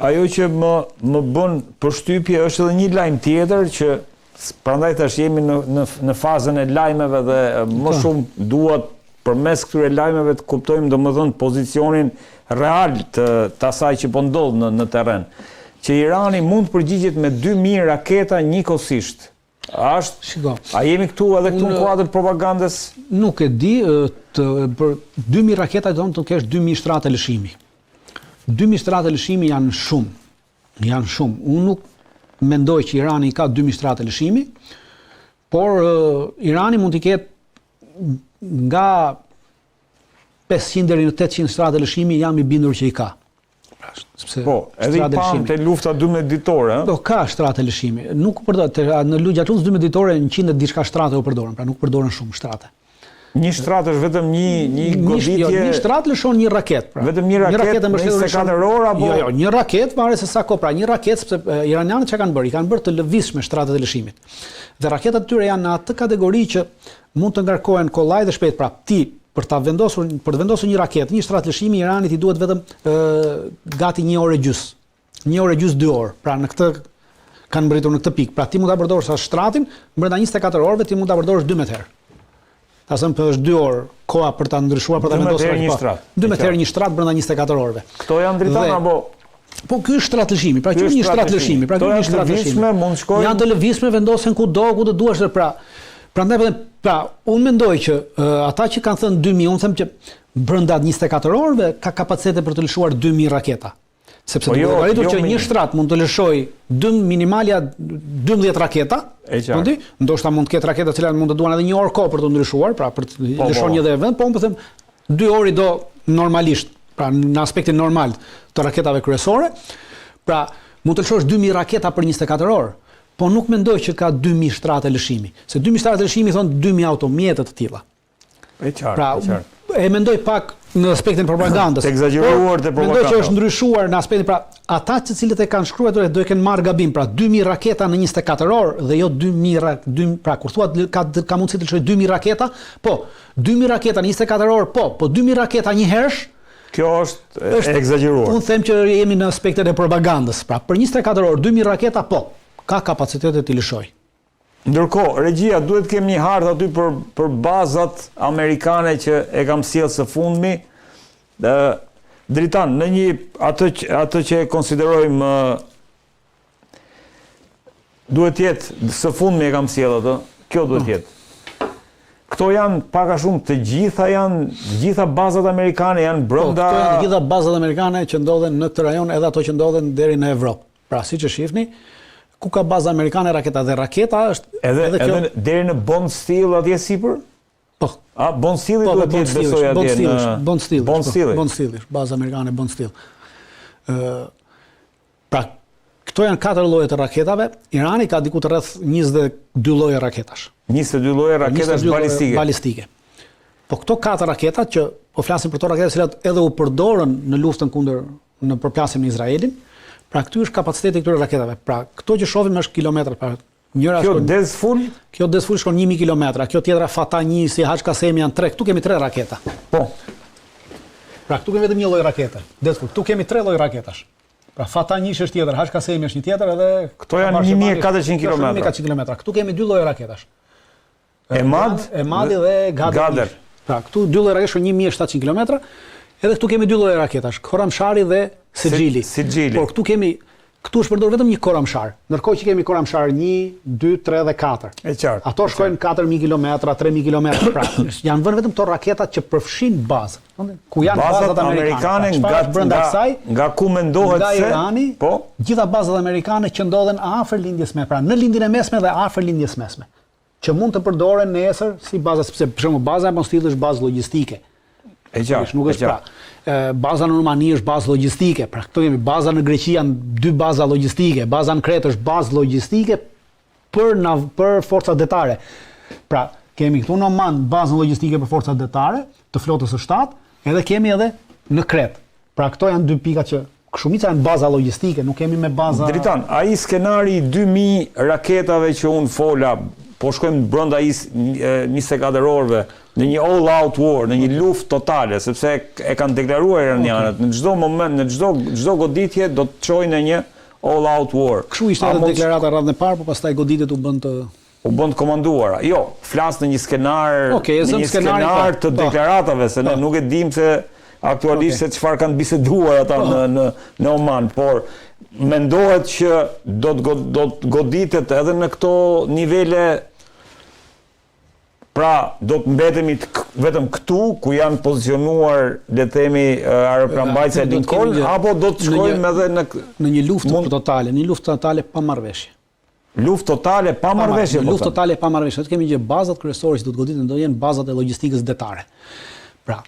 ajo që më bën përshtypje është edhe një lajm tjetër që prandaj tash jemi në fazën e lajmeve dhe më shumë duhet përmes këtyre lajmeve të kuptojmë domethënë pozicionin real të asaj që po ndodh në terren. Që Irani mund të përgjigjet me 2000 raketa njëkohësisht. A jemi këtu edhe këtu në kuadër propagandës? Nuk e di, për 2000 raketa do të kesh 2000 shtrate lëshimi. 2000 shtrate lëshimi janë shumë. Unë nuk mendoj që Irani ka 2000 shtrate lëshimi, por Irani mund t'i ketë nga 500 deri në 800 shtrate lëshimi, jam i bindur që i ka. Po, edhe i pam të lufta 12 ditore, Po, ka shtrate lëshimi. Nuk në gjatë luftës 12 ditore 100 e diçka shtrate u përdoren, pra nuk përdoren shumë shtrate. Një shtratë është vetëm një goditje. Një shtratë lëshon një raket, pra. Vetëm një raket në 24 orë apo? Jo, një raket varet se sa kohë, pra një raket sepse iranianët çka kanë bërë? I kanë bërë të lëvizshme shtratet e lëshimit. Dhe raketat e tyre janë në atë kategori që mund të ngarkohen kollaj dhe shpejt, pra ti për të vendosur një raketë, një shtratë lëshimi, Iranit i duhet vetëm gati 1 orë e gjys. 1 orë e gjys 2 orë. Pra në këtë kanë mbërritur në këtë pikë. Pra ti mund ta përdorësh sa shtratin, brenda 24 orëve ti mund ta përdorësh 12 herë. Ta thënë për është 2 orë koha për ta ndryshuar për ta vendosur një shtratë. 12 herë një shtratë brenda 24 orëve. Këto janë dritan apo? Po ky është shtratë lëshimi. Pra ky është një shtratë lëshimi. Pra ky është një shtratë lëshimi. Mund shkojnë. Janë të lëvizshme, vendosen ku duash, Prandaj unë mendoj që ata që kanë thënë 2000, unë them që brenda 24 orëve ka kapacitete për të lëshuar 2000 raketa. Sepse duhet arritur që një shtrat mund të lëshojë minimalja 12 raketa, ndoshta mund të ketë raketa të cilat mund të duan edhe 1 orë kohë për të ndryshuar, pra për të lëshuar një dhe vend, po unë them 2 orë do normalisht, pra në aspektin normal të raketave kryesore, pra mund të lëshosh 2000 raketa për 24 orë. Po nuk mendoj që ka 2000 shtrate lëshimi. Se 2000 shtrate lëshimi thonë 2000 automjete të tilla. Pra, e mendoj pak në aspektin propagandës. Të egzageruar të propagandës. Mendoj që është ndryshuar në aspektin, pra, ata të cilët e kanë shkruar do e kenë marrë gabim, pra 2000 raketa në 24 orë dhe jo 2000, pra kur thuat ka mundësi të lëshojë 2000 raketa, po 2000 raketa në 24 orë, po 2000 raketa një herësh. Kjo është egzageruar. Unë them që jemi në aspektet e propagandës, pra për 24 orë 2000 raketa, po ka kapacitetet të lëshoj. Ndërkohë, regjia duhet kemi një hartë aty për bazat amerikane që e kam sjellë së fundmi. Dritan, në një atë që e konsiderojmë duhet jetë së fundmi e kam sjellë atë. Kjo duhet jetë. Këto janë pak a shumë të gjitha bazat amerikane janë brenda. Këto janë të gjitha bazat amerikane që ndodhen në këtë rajon, edhe ato që ndodhen deri në Evropë. Pra siç e shihni, ku ka baza amerikane raketa dhe raketa është edhe deri në Bond Steel atje sipër? Po. A Bond Steel duhet të jetë besoj atje në Bond Steel, baza amerikane Bond Steel. Pra këto janë 4 lloje të raketave. Irani ka diku të rreth 22 lloje raketash. 22 lloje raketash balistike. Po këto 4 raketa që po flasim për to raketa që edhe u përdorën në luftën në përplasjen me Izraelin. Pra këtu është kapaciteti këtyre raketave. Pra këto që shohim është kilometra. Pra kjo Dez Full? Kjo Dez Full shkon 1000 kilometra. Kjo tjetra Fatah 1 si HK-Semi janë 3. Këtu kemi 3 raketa. Po. Pra këtu kemi vetëm një lloj rakete. Dez Full. Këtu kemi 3 lloj raketash. Pra Fatah 1 është tjetër, HK-Semi është një tjetër edhe këto janë 1400 kilometra. 1400 kilometra. Këtu kemi 2 lloje raketash. Emad dhe Gader. Pra këtu 2 lloje raketash 1700 kilometra. Edhe këtu kemi 2 lloje raketash, Khorramshahi dhe Sejili. Por këtu është përdorur vetëm një Khorramshar. Ndërkohë që kemi Khorramshar 1, 2, 3 dhe 4. E qartë. Ato shkojnë 4000 kilometra, 3000 kilometra. Pra, janë vënë vetëm këto raketat që përfshin bazën. Ku janë bazat amerikane brenda kësaj? Nga ku mendohet se Irani, po, gjitha bazat amerikane që ndodhen afër lindjes mesme, pra në lindjen e mesme dhe afër lindjes mesme, që mund të përdoren nesër si baza, sepse për shembull baza e Mostillit është bazë logjistike. E qartë. Nuk është pra. Baza në Rumani është bazë logjistike. Pra këto kemi baza në Greqi janë 2 baza logjistike. Baza në Kretë është bazë logjistike për forcat detare. Pra kemi këtu në Oman bazën logjistike për forcat detare të flotës së 7, edhe kemi edhe në Kretë. Pra këto janë 2 pika që shumica janë baza logjistike, nuk kemi me baza. Dritan, ai skenari 2000 raketave që unë fola, po shkojmë brenda 24 orëve në një all out war, në një luftë totale, sepse e kanë deklaruar iranianët, në çdo moment, në çdo goditje do të çojnë në një all out war. Kështu ishte edhe deklarata radhën e parë, por pastaj goditjet u bën të komanduara. Jo, flas në një skenar, në një skenar të deklaratave, se ne nuk e dim se aktualisht se çfarë kanë biseduar ata në Oman, por mendohet që do të goditet edhe në këto nivele. Pra, do të mbetemi vetëm këtu, ku janë pozicionuar, le të themi, aeroplanmbajtja Lincoln, apo do të shkojmë edhe në një luftë totale, një luftë totale pa marrëveshje. Luftë totale pa marrëveshje. Luftë totale pa marrëveshje. Ne kemi gjë bazat kryesore që do të goditen do jenë bazat e logjistikës detare. Pra,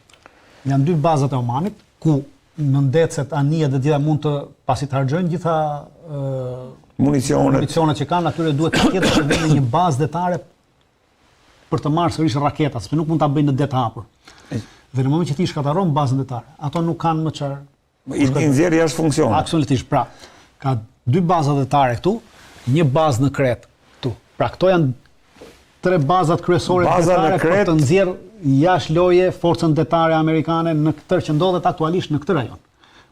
janë dy bazat e Omanit ku në ndecet anije dhe gjitha mund të pasi të harxojnë gjitha municionet që kanë, atyre duhet të ketë në një bazë detare për të marrë sërish raketa, sepse nuk mund ta bëjnë në det hapur. Dhe në moment që ti shkataron bazën detare, ato nuk kanë më çfarë. I nxjerr jashtë funksioni. Absolutisht. Pra, ka dy baza detare këtu, një bazë në Kret këtu. Pra, këto janë tre bazat kryesore detare për të nxjerrë jashtë loje forcën detare amerikane në këtë që ndodhet aktualisht në këtë rajon.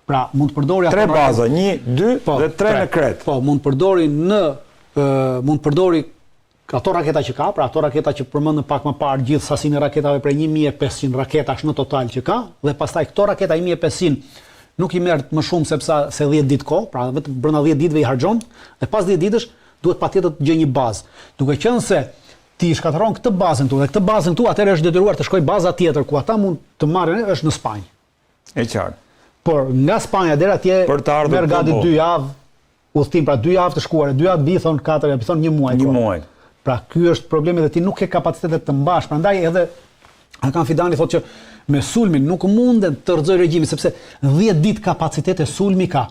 Pra, mund të përdori tre baza, 1, 2 dhe 3 në Kret. Po, mund përdori ato raketa që ka, pra ato raketa që përmendën pak më parë, gjithë sasinë e raketave prej 1500 raketash në total që ka, dhe pastaj këto raketa 1500 nuk i merr më shumë se 10 ditë kohë, pra vetëm brenda 10 ditëve i harxhon, dhe pas 10 ditësh duhet patjetër të gjejë një bazë. Duke qenë se ti shkatëron këtë bazën këtu dhe këtë bazën këtu, atëherë është detyruar të shkojë baza tjetër ku ata mund të marrin është në Spanjë. E qartë. Por nga Spanja deri atje merr gati 2 javë udhtim, pra 2 javë të shkuara, 2 javë bithon 4 javë, bithon 1 muaj. 1 muaj. Pra ky është problemi dhe ti nuk ke kapacitetet të mbash. Prandaj edhe Hakan Fidani thotë që me sulmin nuk munden të rrëzoj regjimin sepse 10 ditë kapacitete sulmi ka.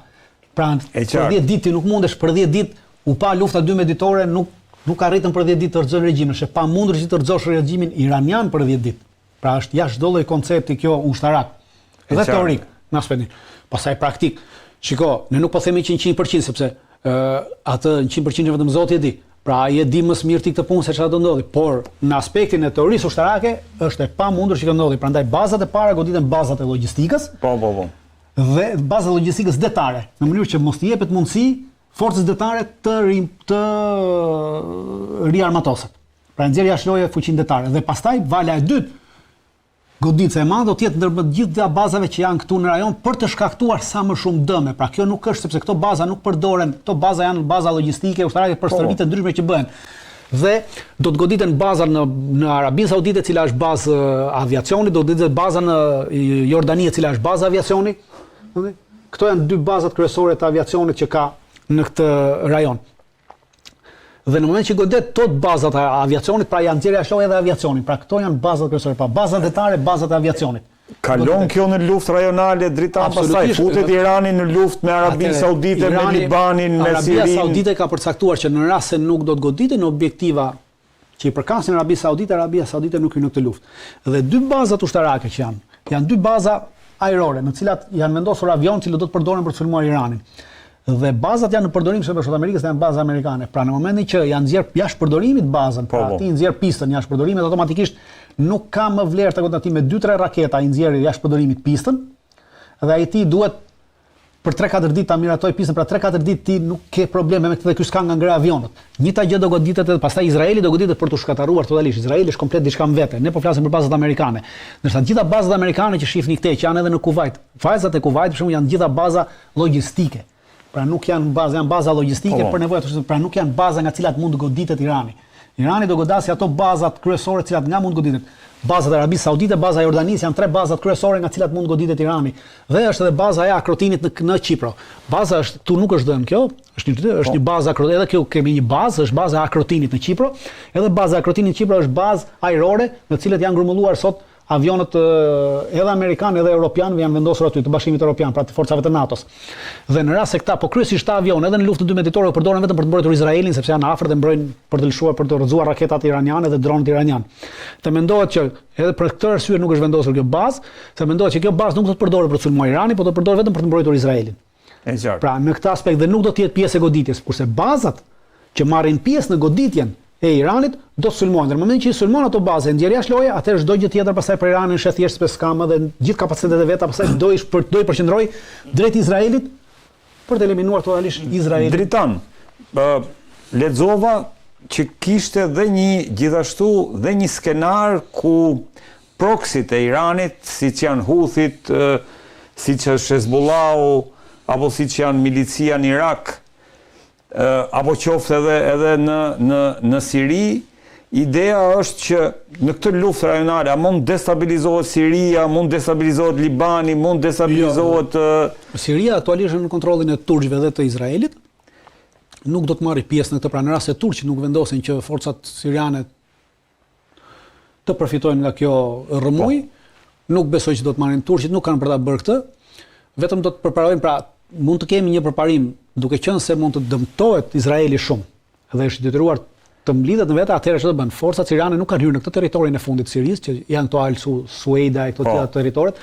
Pra për 10 ditë ti nuk mundesh për 10 ditë u pa lufta 12 ditore nuk arritën për 10 ditë të rrëzoj regjimin, është e pamundur që të rrëzosh regjimin iranian për 10 ditë. Pra është jashtë çdo lloj koncepti kjo ushtarak. Dhe teorik në aspektin. Pastaj praktik. Shiko, ne nuk po themi që 100% sepse atë 100% vetëm Zoti e di. Pra ai e di më së miri këtë punë se çfarë do ndodhi, por në aspektin e teorisë ushtarake është e pamundur që të ndodhi. Prandaj bazat e para goditen bazat e logjistikës. Po. Dhe bazat e logjistikës detare, në mënyrë që mos t'i jepet mundësi forcës detare të riarmatoset. Pra nxjerrja jashtë loje fuqinë detare dhe pastaj vala e dytë goditja e madhe do të jetë ndër gjithë bazave që janë këtu në rajon për të shkaktuar sa më shumë dëme. Pra kjo nuk është sepse këto baza nuk përdoren, këto baza janë baza logjistike ushtarake për stërvitje të ndryshme që bëhen. Dhe do të goditen baza në Arabinë Saudite, e cila është bazë aviacioni, do të goditen baza në Jordani, e cila është bazë aviacioni. Këto janë dy bazat kryesore të aviacionit që ka në këtë rajon. Dhe në moment që godet tot bazat e aviacionit, pra janë nxjerrja jashtë edhe aviacionit. Pra këto janë bazat kryesore, pa bazat detare, bazat e aviacionit. Kalon kjo në luftë rajonale dritan pastaj futet Irani në luftë me Arabinë Saudite, me Libanin, me Sirinë. Arabia Saudite ka përcaktuar që në rast se nuk do të goditen objektiva që i përkasin Arabisë Saudite, Arabia Saudite nuk hyn në këtë luftë. Dhe dy bazat ushtarake që janë dy baza ajrore, në të cilat janë vendosur avion që do të përdoren për të sulmuar Iranin. Dhe bazat janë në përdorim se për Amerikës janë baza amerikane. Pra në momentin që janë nxjerr jashtë përdorimit bazën, pra ti nxjerr pistën jashtë përdorimit, automatikisht nuk ka më vlerë të godati me 2-3 raketa i nxjerrë jashtë përdorimit pistën, dhe ai ti duhet për 3-4 ditë ta miratoj pistën, pra 3-4 ditë ti nuk ke probleme me këtë dhe ky s'ka nga ngre avionët. Njëta gjë do goditet edhe pastaj Izraeli do goditet për të shkataruar totalisht. Izraeli është komplet diçka më vete. Ne po flasim për bazat amerikane. Ndërsa të gjitha bazat amerikane që shihni këtej që janë edhe në Kuvajt, fazat e Kuvajt për shembull janë gjitha baza logjistike. Pra nuk janë baza logjistike për nevojat, pra nuk janë baza nga cilat mund të goditet Irani. Irani do godasi ato bazat kryesore të cilat nga mund goditet. Bazat e Arabisë Saudite, baza e Jordanisë janë 3 bazat kryesore nga cilat mund goditet Irani. Dhe është edhe baza e Akrotinit në Kipro. Baza është këtu nuk është dhënë kjo, është një bazë Akrotinit, edhe kjo kemi një bazë, është baza e Akrotinit në Kipro, edhe baza e Akrotinit në Kipro është bazë ajrore në të cilat janë grumbulluar sot avionët edhe amerikanë edhe europianë janë vendosur aty të Bashkimit Evropian, pra të forcave të NATO-s. Dhe në rast se këta po kryesisht avionë edhe në luftën 12 ditore u përdoren vetëm për të mbrojtur Izraelin, sepse janë afër dhe mbrojnë për të lëshuar për të rrëzuar raketat iraniane dhe dronët iranian. Të mendohet që edhe për këtë arsye nuk është vendosur kjo bazë, se mendohet që kjo bazë nuk do të përdoret për të sulmuar Iranin, por do të përdoret vetëm për të mbrojtur Izraelin. Pra në këtë aspekt dhe nuk do të jetë pjesë e goditjes, kurse bazat që marrin pjesë në goditjen e Iranit do të sulmojnë. Në momentin që i sulmojnë ato baze, ndjerja shloje, atëherë çdo gjë tjetër pastaj për Iranin është thjesht speskam dhe gjithë kapacitetet e veta pastaj do i përqendroj drejt Izraelit për të eliminuar totalisht Izraelin. Dritan, lexova që kishte gjithashtu dhe një skenar ku proxyt e Iranit, siç janë Houthit, siç është Hezbollahu, apo siç janë milicia në Irak, apo qoftë edhe në Siri, ideja është që në këtë luftë rajonale a mund destabilizohet Siria, mund destabilizohet Libani, mund destabilizohet Siria aktualisht në kontrollin e turqëve dhe të Izraelit. Nuk do të marrë pjesë në këtë, pra në rast se turqit nuk vendosin që forcat siriane të përfitojnë nga kjo rrëmuj, nuk besoj që do të marrin turqit, nuk kanë për ta bërë këtë. Vetëm do të përparojnë, pra mund të kemi një përparim, duke qenë se mund të dëmtohet Izraeli shumë dhe është detyruar të mblidhet në vetë, atëherë çfarë do bën? Forcat siriane nuk kanë hyrë në këtë territorin e fundit të Sirisë, që janë këto Al Sueida e këto tjera territoret,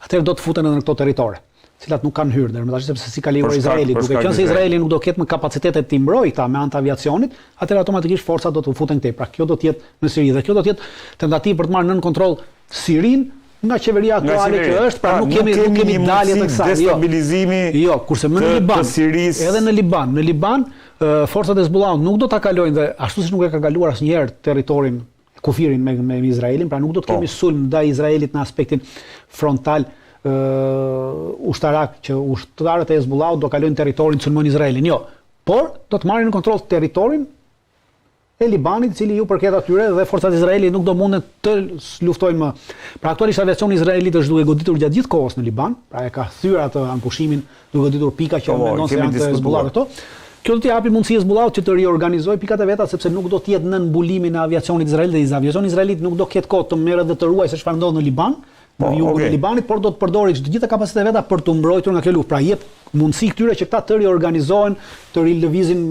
atëherë do të futen edhe në këto territore, të cilat nuk kanë hyrë deri sepse si ka lejuar Izraeli, duke qenë se Izraeli nuk do ketë më kapacitete të mbrojë këta me anë të aviacionit, atëherë automatikisht forcat do të futen këtej. Pra kjo do të jetë në Siri dhe kjo do të jetë tentativë për të marrë nën kontroll Sirinë nga qeveria aktuale që është, pra nuk kemi dalje të kësaj. Destabilizimi. Jo, kurse më në Liban, edhe në Liban, forcat e Hezbollahut nuk do ta kalojnë dhe ashtu siç nuk e ka kaluar asnjëherë territorin kufirin me Izraelin, pra nuk do të kemi sulm ndaj Izraelit në aspektin frontal ushtarak që ushtarët e Hezbollahut do kalojnë territorin sulmojnë Izraelin. Jo, por do të marrin në kontroll territorin e Libanit, i cili ju përket atyre dhe forcat Izraeli nuk do munden të luftojnë më. Pra aktualisht aviacioni izraelit është duke goditur gjatë gjithë kohës në Liban, pra e ka thyer atë ankushimin, duke goditur pika që mendon se janë të Hezbollahut këto. Kjo do t'i japi mundësi Hezbollahut që të riorganizojë pikat e veta, sepse nuk do të jetë nën mbulimin e aviacionit izraelit dhe aviacioni izraelit nuk do ketë kohë të merret dhe të ruajë se çfarë ndodh në Liban, në jugun e Libanit, por do të përdorë të gjitha kapacitetet e veta për të mbrojtur nga kjo luftë. Pra jep mundësi këtyre që këta të riorganizohen, të rilëvizin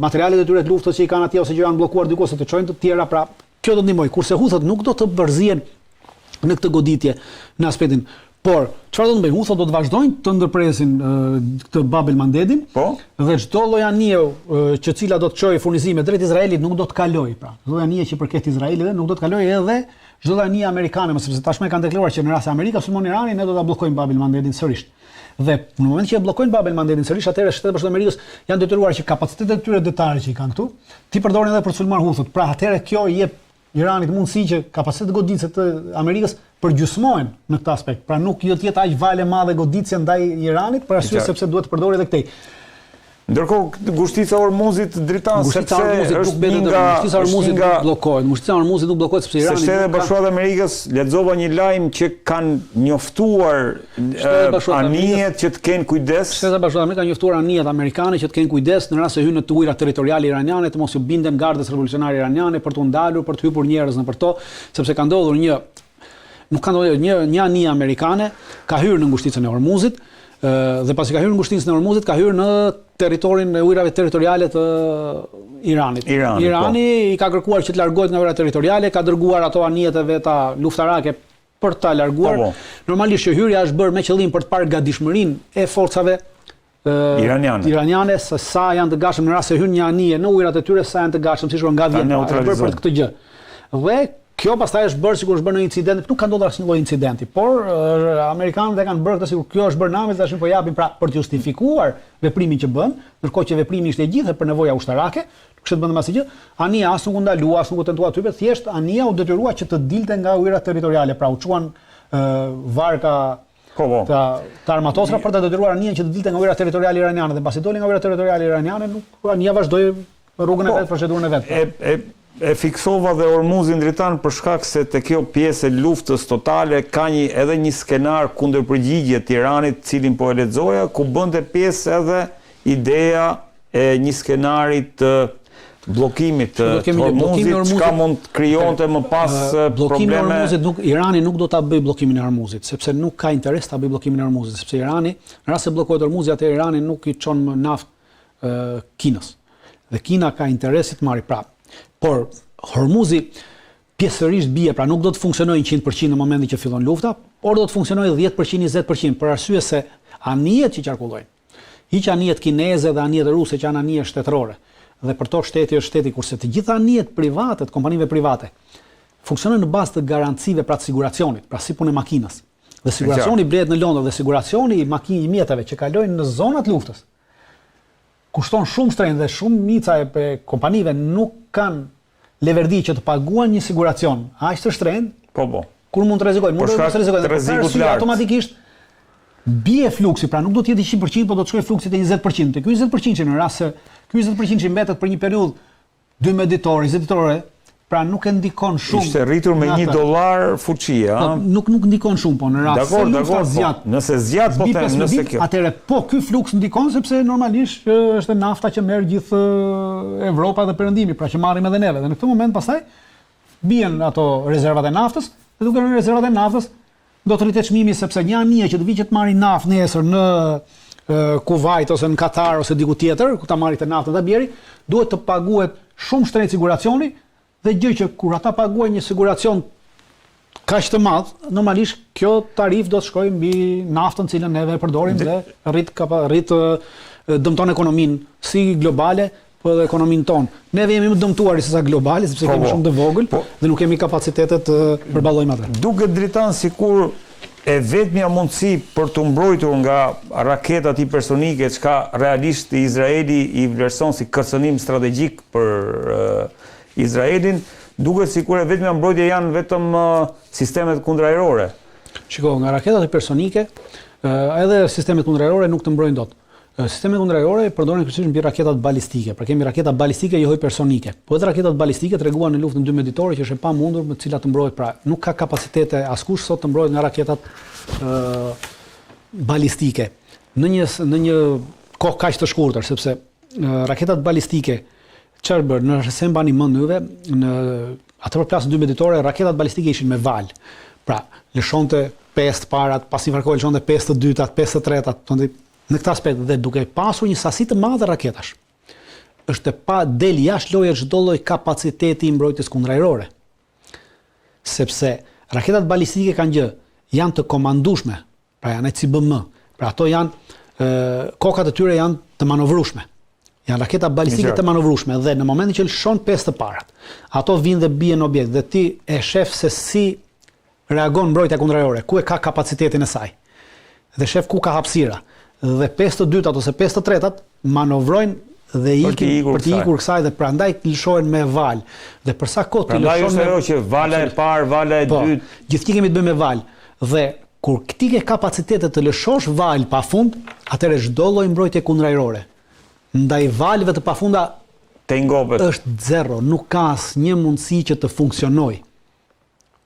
materialet e tyre të luftës që i kanë atje ose që janë bllokuar diku ose të çojnë të tjera, pra kjo do ndihmoj. Kurse Houthit nuk do të bërzihen në këtë goditje në aspektin. Por çfarë do të bëjnë? Houthit do të vazhdojnë të ndërpresin këtë Bab el Mandebin, dhe çdo lloj anije që cila do të çojë furnizime drejt Izraelit nuk do të kalojë. Pra, çdo lloj anije që përket Izraelit dhe nuk do të kalojë edhe çdo lloj anije amerikane, sepse tashmë kanë deklaruar që në rast se Amerika sulmon Iranin, ne do ta bllokojmë Bab el Mandebin sërish. Dhe në moment që e bllokojnë Bab el Mandebin sërish, atëherë Shtetet Bashkuara të Amerikës janë detyruar që kapacitetet e tyre detare që i kanë këtu, ti përdorin edhe për të sulmuar Houthit. Pra atëherë kjo i jep Iranit mundësi që kapacitetet goditëse të Amerikës përgjysmohen në këtë aspekt. Pra nuk do të jetë aq vale madhe goditëse ndaj Iranit, për arsye sepse duhet të përdorë edhe këtej. Ndërkohë ngushtica e Hormuzit dritan sepse është ngushtica e Hormuzit nuk bllokohet. Ngushtica e Hormuzit nuk bllokohet sepse Irani. Shtetet Bashkuara të Amerikës lexova një lajm që kanë njoftuar anijet që të kenë kujdes. Shtetet Bashkuara të Amerikës kanë njoftuar anijet amerikane që të kenë kujdes në rast se hyjnë në ujërat territoriale iraniane, të mos u binden gardës revolucionare iraniane për të ndalur, për të hyrë njerëz nëpër to, sepse ka ndodhur një anije amerikane ka hyrë në ngushticën e Hormuzit. Dhe pasi ka hyrë në ngushticën e Hormuzit, ka hyrë në territorin e ujërave territoriale të Iranit. Irani i ka kërkuar që të largohet nga ujërat territoriale, ka dërguar ato anijet e veta luftarake për ta larguar. Normalisht që hyrja është bërë me qëllim për të parë gatishmërinë e forcave iraniane, se sa janë të gatshëm në rast se hyn një anije në ujërat e tyre, sa janë të gatshëm siç nga vjet për këtë gjë. Dhe kjo pastaj është bërë sikur është bërë në incident, nuk ka ndodhur asnjë lloj incidenti, por amerikanët e kanë bërë këtë sikur kjo është bërë namit dhe tashmë po japin pra për të justifikuar veprimin që bën, ndërkohë që veprimi ishte i gjithë për nevoja ushtarake, nuk kishte bën asnjë gjë. Ania as nuk u ndalua, as nuk u tentua të hypet, thjesht Ania u detyrua që të dilte nga ujërat territoriale, pra u çuan varka të armatosura për të detyruar Anian që të dilte nga ujërat territoriale iraniane dhe pasi doli nga ujërat territoriale iraniane, nuk Ania vazhdoi rrugën e vet, procedurën e vet. E fiksova dhe Hormuzin dritan për shkak se te kjo pjesë e luftës totale ka edhe një skenar kundërpërgjigje të Iranit, cilin po e lexoja, ku bënte pjesë edhe ideja e një skenari të bllokimit të Hormuzit, çka mund të krijonte më pas probleme. Irani nuk do ta bëjë bllokimin e Hormuzit, sepse nuk ka interes ta bëjë bllokimin e Hormuzit, sepse Irani, në rast se bllokohet Hormuzi, atë Irani nuk i çon më naftë Kinës. Dhe Kina ka interesit marrë prapë. Por Hormuzi pjesërisht bie, pra nuk do të funksionojë 100% në momentin që fillon lufta, por do të funksionojë 10%, 20%, për arsye se anijet që qarkullojnë, hiq anijet kineze dhe anijet ruse që janë anije shtetërore, dhe për to shteti është shteti, kurse të gjitha anijet private, të kompanive private, funksionojnë në bazë të garancive pra të siguracionit, pra si punë e makinës. Dhe siguracioni blehet në Londër dhe siguracioni i mjeteve që kalojnë në zonat luftës kushton shumë shtrenjtë dhe shumë mica e kompanive nuk kanë leverdi që të paguajnë një siguracion aq të shtrenjtë. Po. Kur mund të rrezikojnë, mund të rrezikojnë. Për rrezikut lart. Automatikisht bie fluksi, pra nuk do të jetë 100%, por do të shkojë fluksi te 20%. Te ky 20% që në rast se ky 20% që mbetet për një periudhë 12 ditore, 20 ditore, pra nuk e ndikon shumë. Ishte rritur me $1 fuqia. Nuk ndikon shumë, po në rast se lufta zgjat. Nëse zgjat po them, nëse kjo. Atëherë po ky fluks ndikon sepse normalisht është nafta që merr gjithë Evropa dhe Perëndimi, pra që marrim edhe neve. Dhe në këtë moment pastaj bien ato rezervat e naftës, dhe duke rënë rezervat e naftës do të rritet çmimi sepse një anije që të vijë që të marrë naftë nesër në Kuwait ose në Katar ose diku tjetër, ku ta marrë të naftën ta bjeri, duhet të paguhet shumë shtrenjtë siguracioni. Dhe gjë që kur ata paguajnë një siguracion kaq të madh, normalisht kjo tarif do të shkojë mbi naftën cilën neve e përdorim dhe rrit dëmton ekonominë si globale, po edhe ekonominë tonë. Neve jemi më dëmtuar se sa globale sepse kemi shumë të vogël dhe nuk kemi kapacitete të përballojmë atë. Duket dritan sikur e vetmja mundësi për të mbrojtur nga raketat hipersonike, çka realisht Izraeli i vlerëson si kërcënim strategjik për Izraelin, duket sikur e vetmja mbrojtje janë vetëm sistemet kundërajrore. Shiko, nga raketat hipersonike, edhe sistemet kundërajrore nuk të mbrojnë dot. Sistemet kundërajrore përdoren kryesisht mbi raketat balistike, pra kemi raketa balistike jo hipersonike. Po edhe raketat balistike treguan në luftën 12 ditore që është e pamundur me të cilat të mbrohet, pra nuk ka kapacitete askush sot të mbrohet nga raketat balistike. Në një kohë kaq të shkurtër, sepse raketat balistike çfarë bën, nëse mbani mend juve, në atë përplasje 12 ditore raketat balistike ishin me val. Pra, lëshonte 5 parat, pasi varkoi lëshonte 5 të dytat, 5 të tretat, në këtë aspekt dhe duke pasur një sasi të madhe raketash. Është pa del jashtë loje çdo lloj kapaciteti i mbrojtjes kundërajrore. Sepse raketat balistike kanë gjë, janë të komandueshme, pra janë ICBM. Pra ato janë kokat e tyre janë të manovrueshme. Janë raketa balistike të manovrueshme dhe në momentin që lëshon 5 të parat, ato vinë dhe bien në objekt dhe ti e shef se si reagon mbrojtja kundërajrore, ku e ka kapacitetin e saj. Dhe shef ku ka hapësira. Dhe 5 të dytat ose 5 të tretat manovrojnë dhe ikin për të ikur kësaj dhe prandaj lëshohen me val. Dhe për sa kohë ti lëshon prandaj është ajo që vala e parë, vala e dytë, gjithçka kemi të bëjmë me val. Dhe kur ti ke kapacitete të lëshosh val pafund, atëherë çdo lloj mbrojtje kundërajrore ndaj valve të pafunda është zero, nuk ka asnjë mundësi që të funksionojë.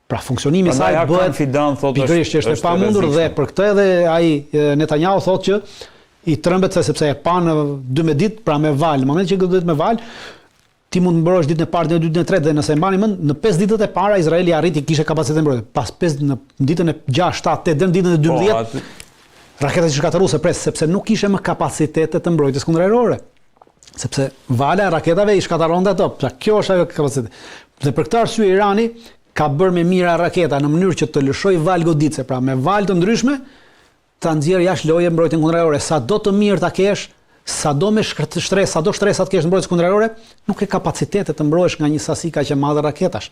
Pra funksionimi i saj bëhet pikërisht është e pamundur dhe për këtë edhe ai Netanyahu thotë që i trembet sepse e pa në 12 ditë, pra me val. Në momentin që gëdhet me val, ti mund të mbrosh ditën e parë, ditën e tretë dhe nëse e mbani mend, në 5 ditët e para Izraeli arriti kishte kapacitet mbrojtje. Pas 5 në ditën e 6, 7, 8 deri në ditën e 12 raketat që shkatërruese pres sepse nuk kishte më kapacitete të mbrojtjes kundërajrore. Sepse vala e raketave i shkatërronte ato. Pra kjo është ajo kapacitet. Dhe për këtë arsye Irani ka bërë me mira raketa në mënyrë që të lëshojë val goditse, pra me val të ndryshme, ta nxjerrë jashtë loje mbrojtjen kundërajrore. Sado të mirë ta kesh, sado me shtresat kesh në mbrojtjes kundërajrore, nuk ke kapacitete të mbrohesh nga një sasi kaq e madhe raketash.